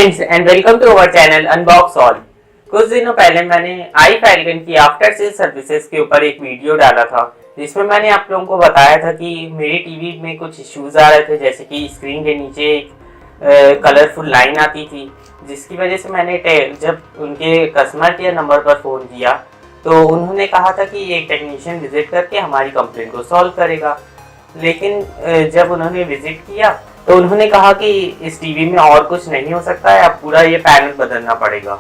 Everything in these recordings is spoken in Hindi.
Friends and welcome to our channel unbox all. कुछ दिनों पहले मैंने iFalcon की आफ्टर सेल सर्विसेज के ऊपर एक वीडियो डाला था जिसमें मैंने आप लोगों को बताया था कि मेरी टीवी में कुछ इश्यूज आ रहे थे, जैसे कि स्क्रीन के नीचे एक कलरफुल लाइन आती थी, जिसकी वजह से मैंने जब उनके कस्टमर केयर नंबर पर फ़ोन किया तो उन्होंने कहा था कि एक टेक्नीशियन विजिट करके हमारी कंप्लेंट को सॉल्व करेगा। लेकिन जब उन्होंने विजिट किया तो उन्होंने कहा कि इस टीवी में और कुछ नहीं हो सकता है, अब पूरा ये पैनल बदलना पड़ेगा।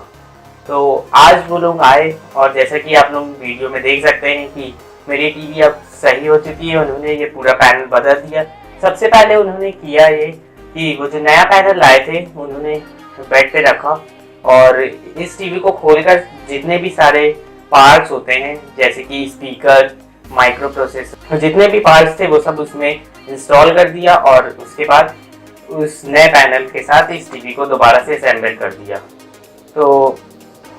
तो आज वो लोग आए और जैसा कि आप लोग वीडियो में देख सकते हैं कि मेरी टीवी अब सही हो चुकी है। उन्होंने ये पूरा पैनल बदल दिया। सबसे पहले उन्होंने किया ये कि वो जो नया पैनल लाए थे उन्होंने बेड पे रखा और इस टीवी को खोलकर जितने भी सारे पार्ट्स होते हैं, जैसे कि स्पीकर, माइक्रो प्रोसेसर, जितने भी पार्ट्स थे वो सब उसमें इंस्टॉल कर दिया और उसके बाद उस नए पैनल के साथ इस टीवी को दोबारा से असेंबल कर दिया। तो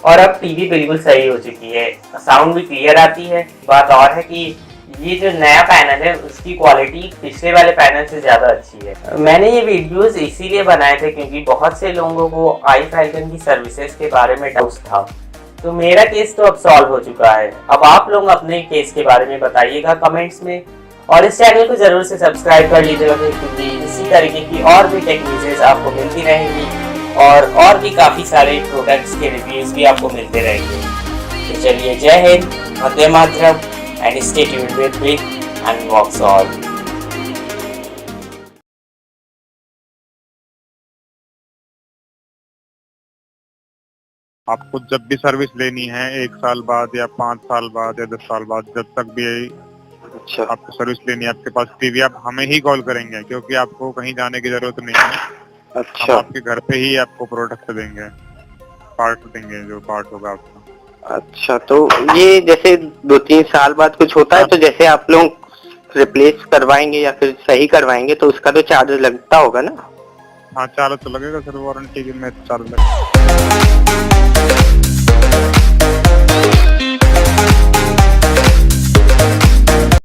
और अब टीवी बिल्कुल सही हो चुकी है, साउंड भी क्लियर आती है। बात और है कि ये जो नया पैनल है उसकी क्वालिटी पिछले वाले पैनल से ज़्यादा अच्छी है। मैंने ये वीडियोस इसीलिए बनाए थे क्योंकि बहुत से लोगों को iFalcon की सर्विसेज के बारे में डाउट था। तो मेरा केस तो अब सॉल्व हो चुका है। अब आप लोग अपने केस के बारे में बताइएगा कमेंट्स में और इस चैनल को जरूर से सब्सक्राइब कर लीजिएगा क्योंकि इसी तरीके की और भी टेक न्यूज़ आपको मिलती रहेंगी और भी काफ़ी सारे प्रोडक्ट्स के रिव्यूज़ भी आपको मिलते रहेंगे। तो चलिए, जय हिंद, वंदे मातरम and stay tuned with me unbox all. आपको जब भी सर्विस लेनी है 1 साल बाद या 5 साल बाद या 10 साल बाद, जब तक भी अच्छा आपको सर्विस लेनी है आपके पास टीवी, आप हमें ही कॉल करेंगे क्योंकि आपको कहीं जाने की जरूरत नहीं है। अच्छा हम आपके घर पे ही आपको प्रोडक्ट देंगे, पार्ट देंगे, जो पार्ट होगा आपका। अच्छा, तो ये जैसे 2-3 साल बाद कुछ होता है तो जैसे आप लोग रिप्लेस करवाएंगे या फिर सही करवाएंगे तो उसका तो चार्ज लगता होगा ना? हाँ, चार्ज तो लगेगा सर, वारंटी में चार्ज लगेगा।